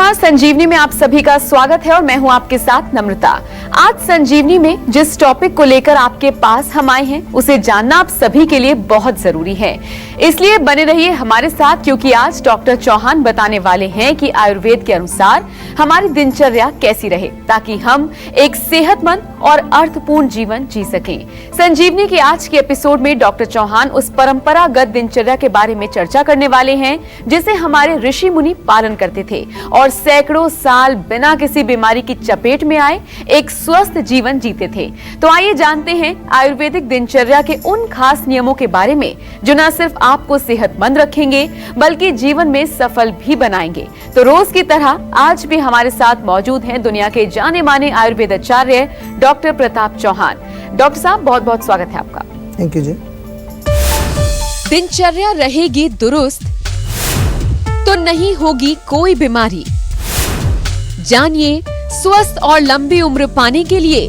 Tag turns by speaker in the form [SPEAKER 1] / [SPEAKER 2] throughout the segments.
[SPEAKER 1] नमस्कार, संजीवनी में आप सभी का स्वागत है और मैं हूं आपके साथ नम्रता। आज संजीवनी में जिस टॉपिक को लेकर आपके पास हम आए हैं उसे जानना आप सभी के लिए बहुत जरूरी है, इसलिए बने रहिए हमारे साथ, क्योंकि आज डॉक्टर चौहान बताने वाले हैं कि आयुर्वेद के अनुसार हमारी दिनचर्या कैसी रहे ताकि हम एक सेहतमंद और अर्थपूर्ण जीवन जी सकें। संजीवनी के आज के एपिसोड में डॉक्टर चौहान उस परंपरागत दिनचर्या के बारे में चर्चा करने वाले हैं जिसे हमारे ऋषि मुनि पालन करते थे और सैकड़ों साल बिना किसी बीमारी की चपेट में आए एक स्वस्थ जीवन जीते थे। तो आइए जानते हैं आयुर्वेदिक दिनचर्या के उन खास नियमों के बारे में जो न सिर्फ आपको सेहतमंद रखेंगे बल्कि जीवन में सफल भी बनाएंगे। तो रोज की तरह आज भी हमारे साथ मौजूद हैं दुनिया के जाने माने आयुर्वेद आचार्य डॉक्टर प्रताप चौहान। डॉक्टर साहब, बहुत बहुत स्वागत है आपका।
[SPEAKER 2] थैंक यू जी।
[SPEAKER 1] दिनचर्या रहेगी दुरुस्त तो नहीं होगी कोई बीमारी। जानिए स्वस्थ और लंबी उम्र पाने के लिए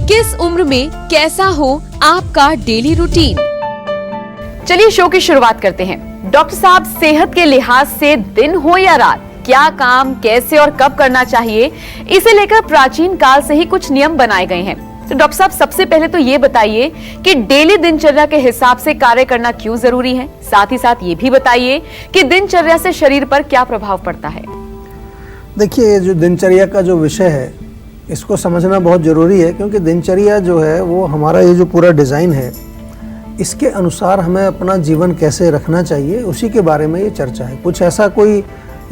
[SPEAKER 1] किस उम्र में कैसा हो आपका डेली रूटीन। चलिए शो की शुरुआत करते हैं। डॉक्टर साहब, सेहत के लिहाज से दिन हो या रात, क्या काम कैसे और कब करना चाहिए, इसे लेकर प्राचीन काल से ही कुछ नियम बनाए गए हैं। तो डॉक्टर साहब, सबसे पहले तो ये बताइए कि डेली दिनचर्या के हिसाब से कार्य करना क्यों जरूरी है। साथ ही साथ ये भी बताइए कि दिनचर्या से शरीर पर क्या प्रभाव पड़ता है।
[SPEAKER 2] देखिए, जो दिनचर्या का जो विषय है इसको समझना बहुत ज़रूरी है, क्योंकि दिनचर्या जो है वो हमारा ये जो पूरा डिज़ाइन है इसके अनुसार हमें अपना जीवन कैसे रखना चाहिए उसी के बारे में ये चर्चा है। कुछ ऐसा कोई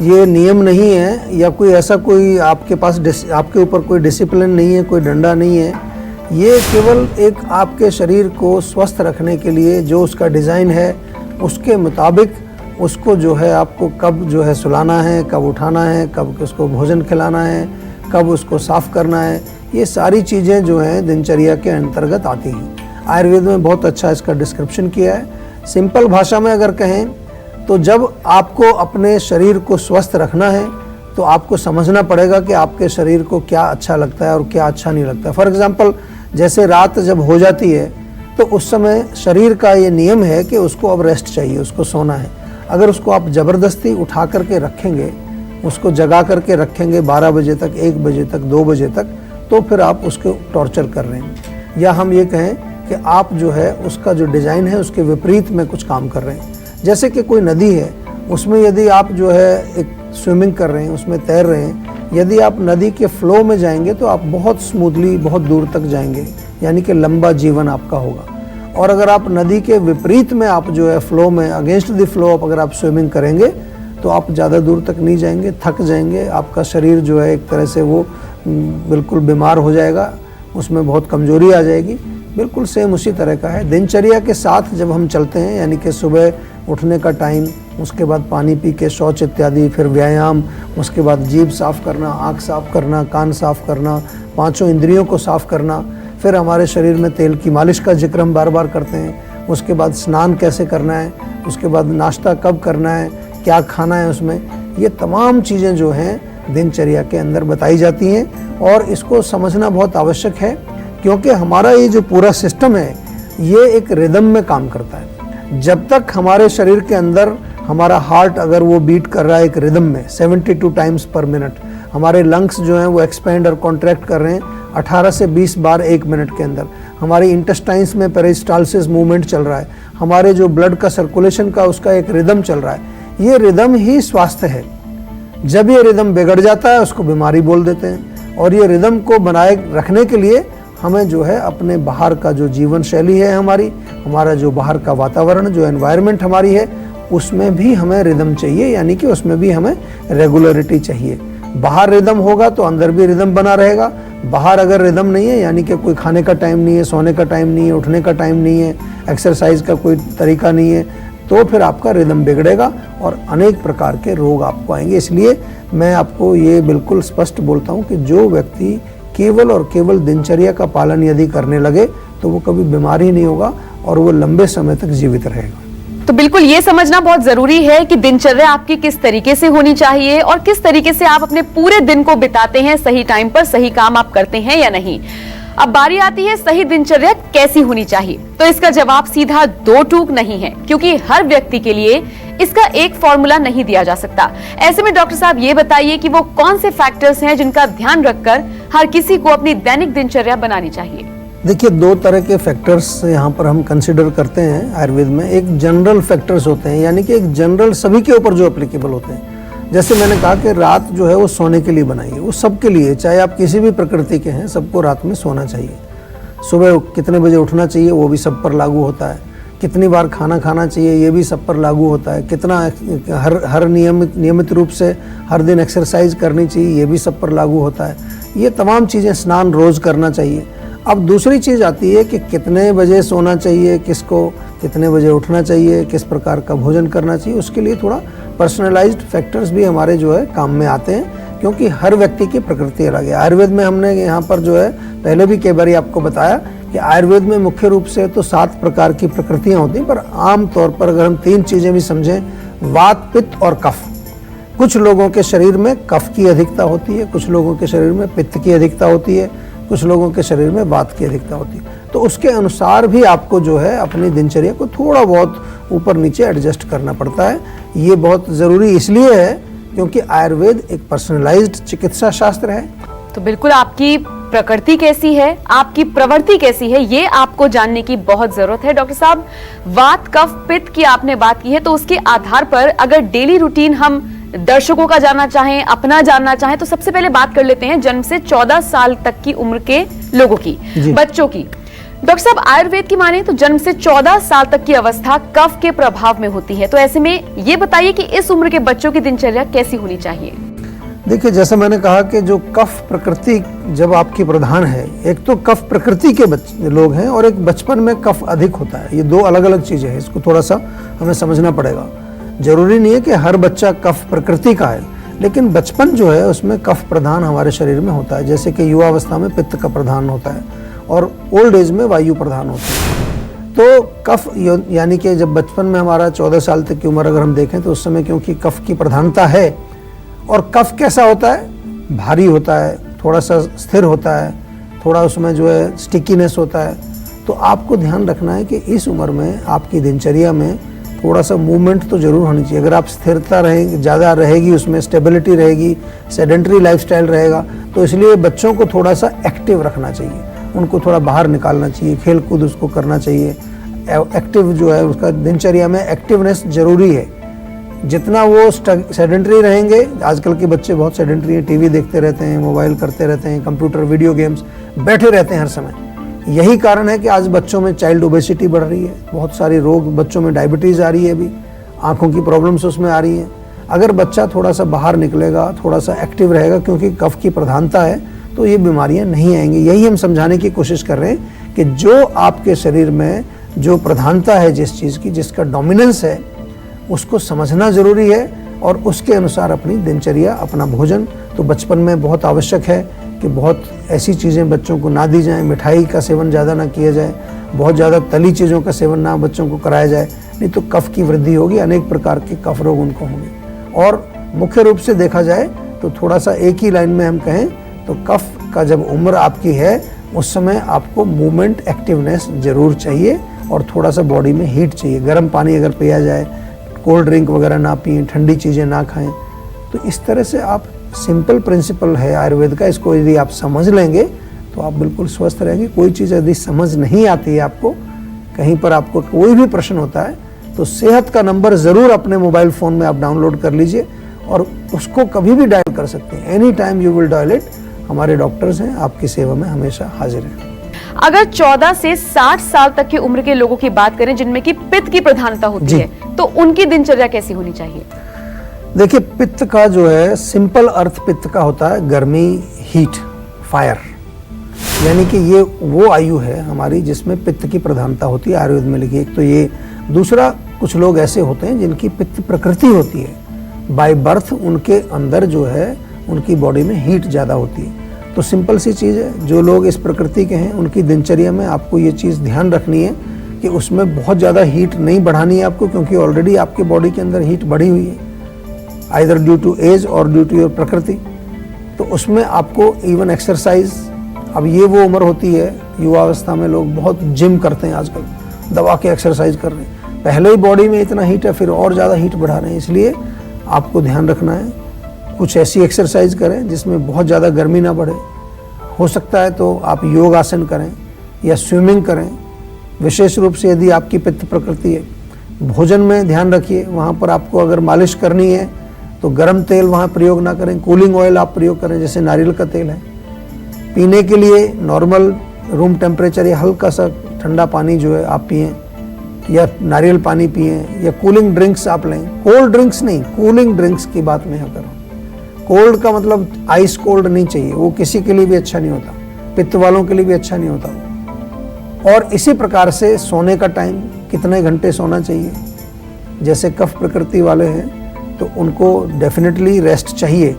[SPEAKER 2] ये नियम नहीं है या कोई ऐसा कोई आपके पास आपके ऊपर कोई डिसिप्लिन नहीं है, कोई डंडा नहीं है। ये केवल एक आपके शरीर को स्वस्थ रखने के लिए जो उसका डिज़ाइन है उसके मुताबिक उसको जो है आपको कब जो है सुलाना है, कब उठाना है, कब उसको भोजन खिलाना है, कब उसको साफ़ करना है, ये सारी चीज़ें जो हैं दिनचर्या के अंतर्गत आती हैं। आयुर्वेद में बहुत अच्छा इसका डिस्क्रिप्शन किया है। सिंपल भाषा में अगर कहें तो जब आपको अपने शरीर को स्वस्थ रखना है तो आपको समझना पड़ेगा कि आपके शरीर को क्या अच्छा लगता है और क्या अच्छा नहीं लगता है। फॉर एग्ज़ाम्पल, जैसे रात जब हो जाती है तो उस समय शरीर का ये नियम है कि उसको अब रेस्ट चाहिए, उसको सोना है। अगर उसको आप ज़बरदस्ती उठा करके रखेंगे, उसको जगा करके रखेंगे 12 बजे तक, 1 बजे तक, 2 बजे तक, तो फिर आप उसको टॉर्चर कर रहे हैं। या हम ये कहें कि आप जो है उसका जो डिज़ाइन है उसके विपरीत में कुछ काम कर रहे हैं। जैसे कि कोई नदी है, उसमें यदि आप जो है एक स्विमिंग कर रहे हैं, उसमें तैर रहे हैं, यदि आप नदी के फ्लो में जाएंगे तो आप बहुत स्मूथली बहुत दूर तक जाएंगे, यानी कि लंबा जीवन आपका होगा। और अगर आप नदी के विपरीत में आप जो है फ्लो में अगेंस्ट द फ्लो अगर आप स्विमिंग करेंगे तो आप ज़्यादा दूर तक नहीं जाएंगे, थक जाएंगे, आपका शरीर जो है एक तरह से वो बिल्कुल बीमार हो जाएगा, उसमें बहुत कमज़ोरी आ जाएगी। बिल्कुल सेम उसी तरह का है दिनचर्या के साथ जब हम चलते हैं, यानी कि सुबह उठने का टाइम, उसके बाद पानी पी के शौच इत्यादि, फिर व्यायाम, उसके बाद जीभ साफ़ करना, आँख साफ़ करना, कान साफ़ करना, पांचों इंद्रियों को साफ़ करना, फिर हमारे शरीर में तेल की मालिश का जिक्र हम बार बार करते हैं, उसके बाद स्नान कैसे करना है, उसके बाद नाश्ता कब करना है, क्या खाना है उसमें, ये तमाम चीज़ें जो हैं दिनचर्या के अंदर बताई जाती हैं। और इसको समझना बहुत आवश्यक है क्योंकि हमारा ये जो पूरा सिस्टम है ये एक रिदम में काम करता है। जब तक हमारे शरीर के अंदर हमारा हार्ट अगर वो बीट कर रहा है एक रिदम में 72 टाइम्स पर मिनट, हमारे लंग्स जो हैं वो एक्सपेंड और कॉन्ट्रैक्ट कर रहे हैं 18 से 20 बार 1 मिनट के अंदर, हमारी इंटेस्टाइन्स में पेरिस्टाल्सिस मूवमेंट चल रहा है, हमारे जो ब्लड का सर्कुलेशन का उसका एक रिदम चल रहा है, ये रिदम ही स्वास्थ्य है। जब ये रिदम बिगड़ जाता है उसको बीमारी बोल देते हैं। और ये रिदम को बनाए रखने के लिए हमें जो है अपने बाहर का जो जीवन शैली है हमारा जो बाहर का वातावरण, जो एनवायरनमेंट हमारी है, उसमें भी हमें रिदम चाहिए, यानी कि उसमें भी हमें रेगुलरिटी चाहिए। बाहर रिदम होगा तो अंदर भी रिदम बना रहेगा। बाहर अगर रिदम नहीं है, यानी कि कोई खाने का टाइम नहीं है, सोने का टाइम नहीं है, उठने का टाइम नहीं है, एक्सरसाइज का कोई तरीका नहीं है, तो फिर आपका रिदम बिगड़ेगा और अनेक प्रकार के रोग आपको आएंगे। इसलिए मैं आपको ये बिल्कुल स्पष्ट बोलता हूँ कि जो व्यक्ति केवल और केवल दिनचर्या का पालन यदि करने लगे तो वो कभी बीमार ही नहीं होगा और वो लंबे समय तक जीवित रहेगा।
[SPEAKER 1] तो बिल्कुल ये समझना बहुत जरूरी है कि दिनचर्या आपकी किस तरीके से होनी चाहिए और किस तरीके से आप अपने पूरे दिन को बिताते हैं, सही टाइम पर सही काम आप करते हैं या नहीं। अब बारी आती है सही दिनचर्या कैसी होनी चाहिए। तो इसका जवाब सीधा दो टूक नहीं है, क्योंकि हर व्यक्ति के लिए इसका एक फॉर्मूला नहीं दिया जा सकता। ऐसे में डॉक्टर साहब ये बताइए कि वो कौन से फैक्टर्स हैं जिनका ध्यान रखकर हर किसी को अपनी दैनिक दिनचर्या बनानी चाहिए।
[SPEAKER 2] देखिए, दो तरह के फैक्टर्स यहाँ पर हम कंसिडर करते हैं आयुर्वेद में। एक जनरल फैक्टर्स होते हैं, यानी कि एक जनरल सभी के ऊपर जो एप्लीकेबल होते हैं। जैसे मैंने कहा कि रात जो है वो सोने के लिए बनाई है, वो सबके लिए, चाहे आप किसी भी प्रकृति के हैं, सबको रात में सोना चाहिए। सुबह कितने बजे उठना चाहिए वो भी सब पर लागू होता है। कितनी बार खाना खाना चाहिए ये भी सब पर लागू होता है। कितना हर नियमित रूप से हर दिन एक्सरसाइज करनी चाहिए ये भी सब पर लागू होता है। ये तमाम चीज़ें, स्नान रोज़ करना चाहिए। अब दूसरी चीज़ आती है कि कितने बजे सोना चाहिए, किसको कितने बजे उठना चाहिए, किस प्रकार का भोजन करना चाहिए, उसके लिए थोड़ा पर्सनलाइज्ड फैक्टर्स भी हमारे जो है काम में आते हैं, क्योंकि हर व्यक्ति की प्रकृति अलग है। आयुर्वेद में हमने यहाँ पर जो है पहले भी कई बार आपको बताया कि आयुर्वेद में मुख्य रूप से तो 7 प्रकार की प्रकृतियाँ होती हैं, पर आम तौर पर अगर हम 3 चीज़ें भी समझें, वात, पित्त और कफ। कुछ लोगों के शरीर में कफ की अधिकता होती है, कुछ लोगों के शरीर में पित्त की अधिकता होती है, कुछ लोगों के शरीर में वात की अधिकता होती है। तो उसके अनुसार भी आपको जो है अपनी दिनचर्या को थोड़ा बहुत ऊपर नीचे एडजस्ट करना पड़ता है। ये बहुत ज़रूरी इसलिए है क्योंकि आयुर्वेद एक पर्सनलाइज्ड चिकित्सा शास्त्र है।
[SPEAKER 1] तो बिल्कुल आपकी प्रकृति कैसी है, आपकी प्रवृत्ति कैसी है, ये आपको जानने की बहुत जरूरत है। डॉक्टर साहब, वात, कफ, पित्त की आपने बात की है, तो उसके आधार पर अगर डेली रूटीन हम दर्शकों का जानना चाहें, अपना जानना चाहें, तो सबसे पहले बात कर लेते हैं जन्म से 14 साल तक की उम्र के लोगों की, बच्चों की। डॉक्टर साहब, आयुर्वेद की माने तो जन्म से 14 साल तक की अवस्था कफ के प्रभाव में होती है, तो ऐसे में ये बताइए कि इस उम्र के बच्चों की दिनचर्या कैसी होनी चाहिए।
[SPEAKER 2] देखिए, जैसे मैंने कहा कि जो कफ प्रकृति जब आपकी प्रधान है, एक तो कफ प्रकृति के लोग हैं और एक बचपन में कफ अधिक होता है। ये दो अलग अलग चीजें हैं, इसको थोड़ा सा हमें समझना पड़ेगा। जरूरी नहीं है कि हर बच्चा कफ प्रकृति का है, लेकिन बचपन जो है उसमें कफ प्रधान हमारे शरीर में होता है। जैसे कि युवावस्था में पित्त का प्रधान होता है और ओल्ड एज में वायु प्रधान होता है। तो कफ यानी कि जब बचपन में हमारा 14 साल तक की उम्र अगर हम देखें तो उस समय क्योंकि कफ की प्रधानता है, और कफ कैसा होता है, भारी होता है, थोड़ा सा स्थिर होता है, थोड़ा उसमें जो है स्टिकीनेस होता है। तो आपको ध्यान रखना है कि इस उम्र में आपकी दिनचर्या में थोड़ा सा मूवमेंट तो जरूर होनी चाहिए। अगर आप स्थिरता रहेगी, ज़्यादा रहेगी, उसमें स्टेबिलिटी रहेगी, सेडेंटरी लाइफस्टाइल रहेगा, तो इसलिए बच्चों को थोड़ा सा एक्टिव रखना चाहिए। उनको थोड़ा बाहर निकालना चाहिए, खेल कूद उसको करना चाहिए। एक्टिव जो है उसका दिनचर्या में एक्टिवनेस जरूरी है। जितना वो सेडेंटरी रहेंगे, आजकल के बच्चे बहुत सेडेंटरी हैं, टीवी देखते रहते हैं, मोबाइल करते रहते हैं, कंप्यूटर, वीडियो गेम्स, बैठे रहते हैं हर समय। यही कारण है कि आज बच्चों में चाइल्ड ओबेसिटी बढ़ रही है, बहुत सारे रोग, बच्चों में डायबिटीज़ आ रही है, अभी आँखों की प्रॉब्लम्स उसमें आ रही हैं। अगर बच्चा थोड़ा सा बाहर निकलेगा, थोड़ा सा एक्टिव रहेगा, क्योंकि कफ की प्रधानता है, तो ये बीमारियां नहीं आएंगी। यही हम समझाने की कोशिश कर रहे हैं कि जो आपके शरीर में जो प्रधानता है जिस चीज़ की, जिसका डोमिनेंस है, उसको समझना ज़रूरी है और उसके अनुसार अपनी दिनचर्या, अपना भोजन तो बचपन में बहुत आवश्यक है कि बहुत ऐसी चीज़ें बच्चों को ना दी जाएं। मिठाई का सेवन ज़्यादा ना किया जाए, बहुत ज़्यादा तली चीज़ों का सेवन ना बच्चों को कराया जाए, नहीं तो कफ की वृद्धि होगी, अनेक प्रकार के कफ रोग उनको होंगे। और मुख्य रूप से देखा जाए तो थोड़ा सा एक ही लाइन में हम कहें तो कफ का जब उम्र आपकी है उस समय आपको मूवमेंट, एक्टिवनेस जरूर चाहिए और थोड़ा सा बॉडी में हीट चाहिए। गर्म पानी अगर पिया जाए, कोल्ड ड्रिंक वगैरह ना पिएं, ठंडी चीज़ें ना खाएं। तो इस तरह से आप, सिंपल प्रिंसिपल है आयुर्वेद का, इसको यदि आप समझ लेंगे तो आप बिल्कुल स्वस्थ रहेंगे। कोई चीज़ यदि समझ नहीं आती है आपको, कहीं पर आपको कोई भी प्रश्न होता है, तो सेहत का नंबर ज़रूर अपने मोबाइल फ़ोन में आप डाउनलोड कर लीजिए और उसको कभी भी डायल कर सकते हैं। Any time you will dial it. हमारे डॉक्टर्स हैं, आपकी सेवा में हमेशा हाजिर हैं।
[SPEAKER 1] अगर 14 से 60 साल तक की उम्र के लोगों की बात करें जिनमें कि पित्त की प्रधानता होती है, तो उनकी दिनचर्या कैसी होनी चाहिए?
[SPEAKER 2] देखिए, पित्त का जो है सिंपल अर्थ पित्त का होता है गर्मी, हीट, फायर। यानी कि ये वो आयु है हमारी जिसमें पित्त की प्रधानता होती है, आयुर्वेद में लिखी। एक तो ये, दूसरा कुछ लोग ऐसे होते हैं जिनकी पित्त प्रकृति होती है, बाय बर्थ उनके अंदर जो है उनकी बॉडी में हीट ज़्यादा होती है। तो सिंपल सी चीज़ है, जो लोग इस प्रकृति के हैं उनकी दिनचर्या में आपको ये चीज़ ध्यान रखनी है कि उसमें बहुत ज़्यादा हीट नहीं बढ़ानी है आपको, क्योंकि ऑलरेडी आपके बॉडी के अंदर हीट बढ़ी हुई है, आइदर ड्यू टू एज और ड्यू टू योर प्रकृति। तो उसमें आपको इवन एक्सरसाइज अब ये वो उम्र होती है, युवावस्था में लोग बहुत जिम करते हैं आजकल, दबा के एक्सरसाइज कर रहे हैं। पहले ही बॉडी में इतना हीट है, फिर और ज़्यादा हीट बढ़ा रहे हैं। इसलिए आपको ध्यान रखना है, कुछ ऐसी एक्सरसाइज करें जिसमें बहुत ज़्यादा गर्मी ना बढ़े। हो सकता है तो आप योग आसन करें या स्विमिंग करें। विशेष रूप से यदि आपकी पित्त प्रकृति है, भोजन में ध्यान रखिए, वहाँ पर आपको अगर मालिश करनी है तो गर्म तेल वहाँ प्रयोग ना करें, कूलिंग ऑयल आप प्रयोग करें, जैसे नारियल का तेल है। पीने के लिए नॉर्मल रूम टेम्परेचर या हल्का सा ठंडा पानी जो है आप पिएं, या नारियल पानी पिएं, या कूलिंग ड्रिंक्स आप लें। कोल्ड ड्रिंक्स नहीं, कूलिंग ड्रिंक्स की बात मैं करूँ। कोल्ड का मतलब आइस कोल्ड नहीं चाहिए, वो किसी के लिए भी अच्छा नहीं होता, पित्त वालों के लिए भी अच्छा नहीं होता। और इसी प्रकार से सोने का टाइम, कितने घंटे सोना चाहिए। जैसे कफ प्रकृति वाले हैं तो उनको डेफिनेटली रेस्ट चाहिए,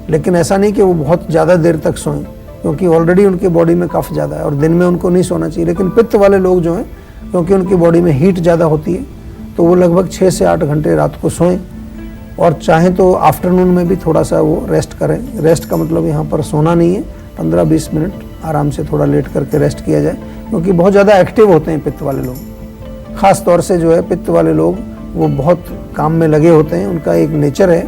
[SPEAKER 2] लेकिन ऐसा नहीं कि वो बहुत ज़्यादा देर तक सोएं, क्योंकि ऑलरेडी उनके बॉडी में कफ ज़्यादा है और दिन में उनको नहीं सोना चाहिए। लेकिन पित्त वाले लोग जो हैं, क्योंकि उनकी बॉडी में हीट ज़्यादा होती है, तो वो लगभग 6 से 8 घंटे रात को सोएं, और चाहें तो आफ्टरनून में भी थोड़ा सा वो रेस्ट करें। रेस्ट का मतलब यहाँ पर सोना नहीं है, 15-20 मिनट आराम से थोड़ा लेट करके रेस्ट किया जाए, क्योंकि बहुत ज़्यादा एक्टिव होते हैं पित्त वाले लोग। ख़ास तौर से जो है पित्त वाले लोग वो बहुत काम में लगे होते हैं, उनका एक नेचर है,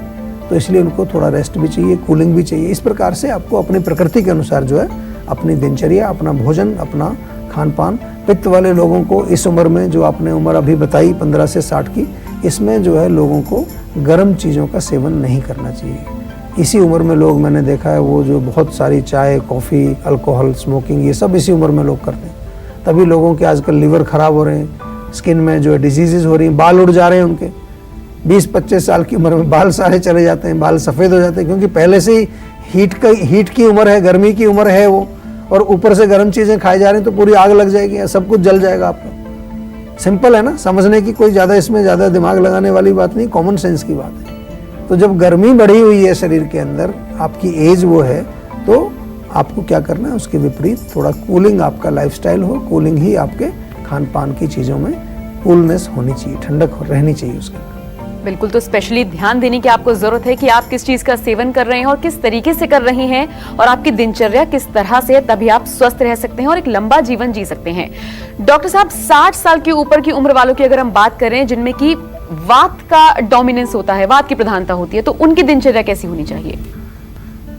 [SPEAKER 2] तो इसलिए उनको थोड़ा रेस्ट भी चाहिए, कूलिंग भी चाहिए। इस प्रकार से आपको अपनी प्रकृति के अनुसार जो है अपनी दिनचर्या, अपना भोजन, अपना खान पान। पित्त वाले लोगों को इस उम्र में, जो आपने उम्र अभी बताई 15 से 60 की, इसमें जो है लोगों को गर्म चीज़ों का सेवन नहीं करना चाहिए। इसी उम्र में लोग, मैंने देखा है, वो जो बहुत सारी चाय, कॉफ़ी, अल्कोहल, स्मोकिंग, ये सब इसी उम्र में लोग करते हैं। तभी लोगों के आजकल लीवर ख़राब हो रहे हैं, स्किन में जो है डिजीज़ हो रही हैं, बाल उड़ जा रहे हैं उनके। 20-25 साल की उम्र में बाल सारे चले जाते हैं, बाल सफ़ेद हो जाते हैं, क्योंकि पहले से ही हीट की उम्र है, गर्मी की उम्र है वो, और ऊपर से गर्म चीज़ें खाई जा रही हैं, तो पूरी आग लग जाएगी, सब कुछ जल जाएगा आपका। सिंपल है ना, समझने की कोई ज़्यादा इसमें ज़्यादा दिमाग लगाने वाली बात नहीं, कॉमन सेंस की बात है। तो जब गर्मी बढ़ी हुई है शरीर के अंदर, आपकी एज वो है, तो आपको क्या करना है, उसके विपरीत थोड़ा कूलिंग आपका लाइफस्टाइल हो। कूलिंग ही आपके खान पान की चीज़ों में कूलनेस होनी चाहिए, ठंडक रहनी चाहिए उसके।
[SPEAKER 1] बिल्कुल, तो स्पेशली ध्यान देने की आपको जरूरत है कि आप किस चीज का सेवन कर रहे हैं और किस तरीके से कर रहे हैं, और आपकी दिनचर्या किस तरह से है, तभी आप स्वस्थ रह सकते हैं और एक लंबा जीवन जी सकते हैं। डॉक्टर साहब, 60 साल के ऊपर की उम्र वालों की अगर हम बात करें, जिनमें की वात का डोमिनेंस होता है, वात की प्रधानता होती है, तो उनकी दिनचर्या कैसी होनी चाहिए?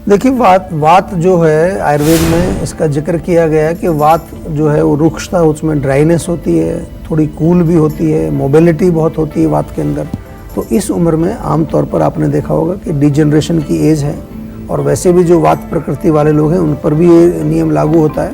[SPEAKER 2] देखिए, वात जो है, आयुर्वेद में इसका जिक्र किया गया है कि वात जो है वो रुक्षता, उसमें ड्राइनेस होती है, थोड़ी कूल भी होती है, मोबिलिटी बहुत होती है वात के अंदर। तो इस उम्र में आमतौर पर आपने देखा होगा कि डिजनरेशन की एज है, और वैसे भी जो वात प्रकृति वाले लोग हैं उन पर भी ये नियम लागू होता है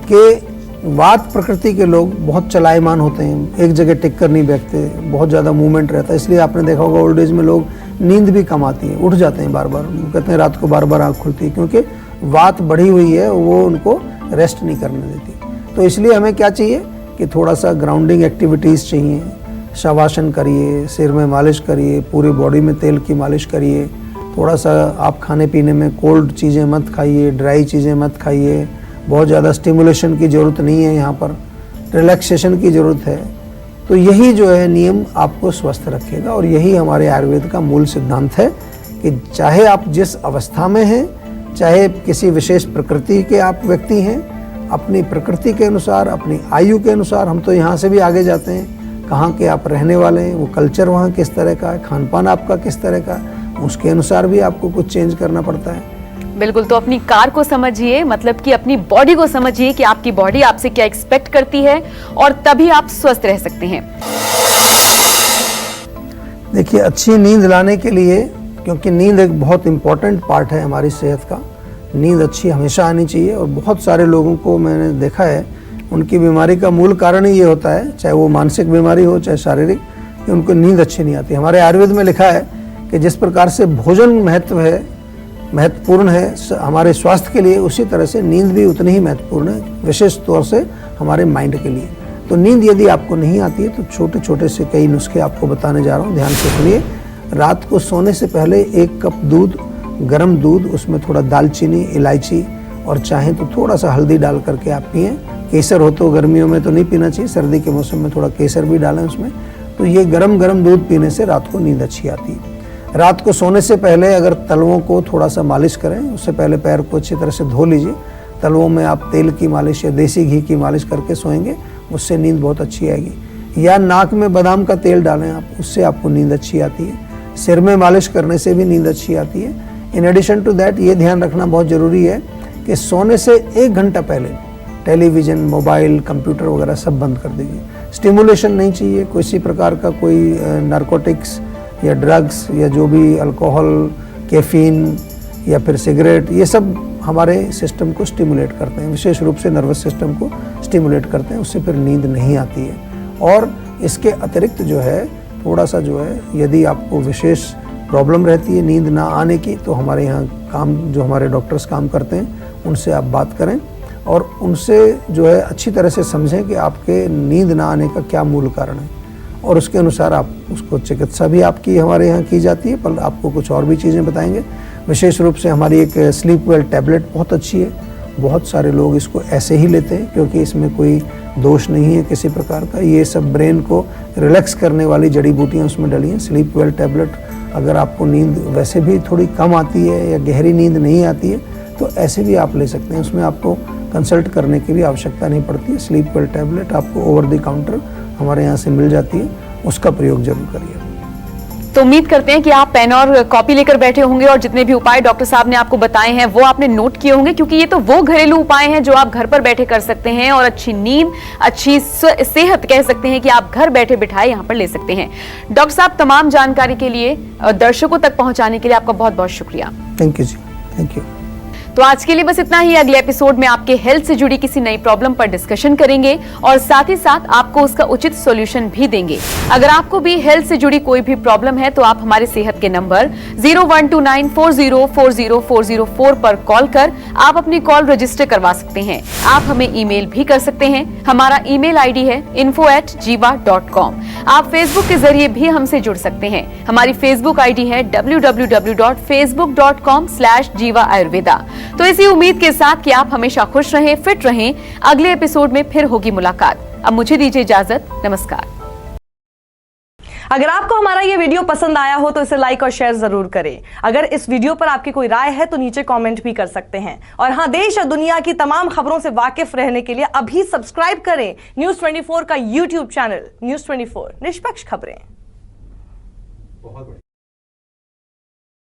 [SPEAKER 2] कि वात प्रकृति के लोग बहुत चलायमान होते हैं, एक जगह टिक कर नहीं बैठते, बहुत ज़्यादा मूवमेंट रहता है। इसलिए आपने देखा होगा ओल्ड एज में लोग, नींद भी कम आती है, उठ जाते हैं बार बार, कहते हैं रात को बार बार आँख खुलती है, क्योंकि वात बढ़ी हुई है, वो उनको रेस्ट नहीं करने देती। तो इसलिए हमें क्या चाहिए कि थोड़ा सा ग्राउंडिंग एक्टिविटीज़ चाहिए। शवासन करिए, सिर में मालिश करिए, पूरी बॉडी में तेल की मालिश करिए। थोड़ा सा आप खाने पीने में कोल्ड चीज़ें मत खाइए, ड्राई चीज़ें मत खाइए। बहुत ज़्यादा स्टिमुलेशन की ज़रूरत नहीं है, यहाँ पर रिलैक्सेशन की ज़रूरत है। तो यही जो है नियम आपको स्वस्थ रखेगा, और यही हमारे आयुर्वेद का मूल सिद्धांत है कि चाहे आप जिस अवस्था में हैं, चाहे किसी विशेष प्रकृति के आप व्यक्ति हैं, अपनी प्रकृति के अनुसार, अपनी आयु के अनुसार, हम तो यहाँ से भी आगे जाते हैं, कहाँ के आप रहने वाले हैं, वो कल्चर वहाँ किस तरह का है, खान पान आपका किस तरह का है, उसके अनुसार भी आपको कुछ चेंज करना पड़ता है।
[SPEAKER 1] बिल्कुल, तो अपनी कार को समझिए, मतलब कि अपनी बॉडी को समझिए कि आपकी बॉडी आपसे क्या एक्सपेक्ट करती है, और तभी आप स्वस्थ रह सकते हैं।
[SPEAKER 2] देखिए, अच्छी नींद लाने के लिए, क्योंकि नींद एक बहुत इम्पॉर्टेंट पार्ट है हमारी सेहत का, नींद अच्छी हमेशा आनी चाहिए। और बहुत सारे लोगों को मैंने देखा है, उनकी बीमारी का मूल कारण ही ये होता है, चाहे वो मानसिक बीमारी हो चाहे शारीरिक, कि उनको नींद अच्छी नहीं आती। हमारे आयुर्वेद में लिखा है कि जिस प्रकार से भोजन महत्वपूर्ण है हमारे स्वास्थ्य के लिए, उसी तरह से नींद भी उतनी ही महत्वपूर्ण है, विशेष तौर से हमारे माइंड के लिए। तो नींद यदि आपको नहीं आती है, तो छोटे छोटे से कई नुस्खे आपको बताने जा रहा हूँ, ध्यान से सुनिए। रात को सोने से पहले 1 कप दूध, गर्म दूध, उसमें थोड़ा दालचीनी, इलायची और चाहें तो थोड़ा सा हल्दी डाल करके आप पिएं। केसर हो तो गर्मियों में तो नहीं पीना चाहिए, सर्दी के मौसम में थोड़ा केसर भी डालें उसमें। तो ये गरम दूध पीने से रात को नींद अच्छी आती है। रात को सोने से पहले अगर तलवों को थोड़ा सा मालिश करें, उससे पहले पैर को अच्छी तरह से धो लीजिए, तलवों में आप तेल की मालिश या देसी घी की मालिश करके सोएंगे, उससे नींद बहुत अच्छी आएगी। या नाक में बादाम का तेल डालें आप, उससे आपको नींद अच्छी आती है। सिर में मालिश करने से भी नींद अच्छी आती है। इन एडिशन टू दैट ये ध्यान रखना बहुत ज़रूरी है कि सोने से 1 घंटा पहले टेलीविज़न, मोबाइल, कंप्यूटर वगैरह सब बंद कर दीजिए। स्टिमुलेशन नहीं चाहिए, किसी प्रकार का कोई नारकोटिक्स या ड्रग्स या जो भी अल्कोहल, कैफीन या फिर सिगरेट, ये सब हमारे सिस्टम को स्टिमुलेट करते हैं, विशेष रूप से नर्वस सिस्टम को स्टिमुलेट करते हैं, उससे फिर नींद नहीं आती है। और इसके अतिरिक्त जो है थोड़ा सा जो है, यदि आपको विशेष प्रॉब्लम रहती है नींद ना आने की, तो हमारे यहाँ जो हमारे डॉक्टर्स काम करते हैं उनसे आप बात करें और उनसे जो है अच्छी तरह से समझें कि आपके नींद ना आने का क्या मूल कारण है, और उसके अनुसार आप उसको चिकित्सा भी आपकी हमारे यहाँ की जाती है। पर आपको कुछ और भी चीज़ें बताएंगे। विशेष रूप से हमारी एक स्लीप वेल टैबलेट बहुत अच्छी है, बहुत सारे लोग इसको ऐसे ही लेते हैं क्योंकि इसमें कोई दोष नहीं है किसी प्रकार का। ये सब ब्रेन को रिलैक्स करने वाली जड़ी बूटियाँ उसमें डली हैं। स्लीप वेल टैबलेट, अगर आपको नींद वैसे भी थोड़ी कम आती है या गहरी नींद नहीं आती है तो ऐसे भी आप ले सकते हैं, उसमें आपको कंसल्ट करने की भी आवश्यकता नहीं पड़ती है। स्लीप वेल टैबलेट आपको ओवर द काउंटर हमारे यहाँ से मिल जाती है, उसका प्रयोग जरूर करिए।
[SPEAKER 1] तो उम्मीद करते हैं कि आप पेन और कॉपी लेकर बैठे होंगे और जितने भी उपाय डॉक्टर साहब ने आपको बताए हैं वो आपने नोट किए होंगे, क्योंकि ये तो वो घरेलू उपाय हैं जो आप घर पर बैठे कर सकते हैं और अच्छी नींद, अच्छी सेहत कह सकते हैं कि आप घर बैठे बिठाए यहाँ पर ले सकते हैं। डॉक्टर साहब, तमाम जानकारी के लिए दर्शकों तक पहुंचाने के लिए आपका बहुत बहुत शुक्रिया।
[SPEAKER 2] थैंक यू जी, थैंक यू।
[SPEAKER 1] तो आज के लिए बस इतना ही। अगले एपिसोड में आपके हेल्थ से जुड़ी किसी नई प्रॉब्लम पर डिस्कशन करेंगे और साथ ही साथ आपको उसका उचित सॉल्यूशन भी देंगे। अगर आपको भी हेल्थ से जुड़ी कोई भी प्रॉब्लम है तो आप हमारे सेहत के नंबर 0129404004 पर कॉल कर आप अपनी कॉल रजिस्टर करवा सकते हैं। आप हमें ईमेल भी कर सकते हैं। हमारा ईमेल आईडी है info@jiva.com। आप फेसबुक के जरिए भी हमसे जुड़ सकते हैं। हमारी फेसबुक आईडी है www.facebook.com/jiva ayurveda। तो इसी उम्मीद के साथ कि आप हमेशा खुश रहें, फिट रहें, अगले एपिसोड में फिर होगी मुलाकात। अब मुझे दीजिए इजाजत, नमस्कार।
[SPEAKER 3] अगर आपको हमारा ये वीडियो पसंद आया हो तो इसे लाइक और शेयर जरूर करें। अगर इस वीडियो पर आपकी कोई राय है तो नीचे कमेंट भी कर सकते हैं। और हाँ, देश और दुनिया की तमाम खबरों से वाकिफ रहने के लिए अभी सब्सक्राइब करें न्यूज़ 24 का YouTube चैनल। न्यूज़ 24, निष्पक्ष खबरें।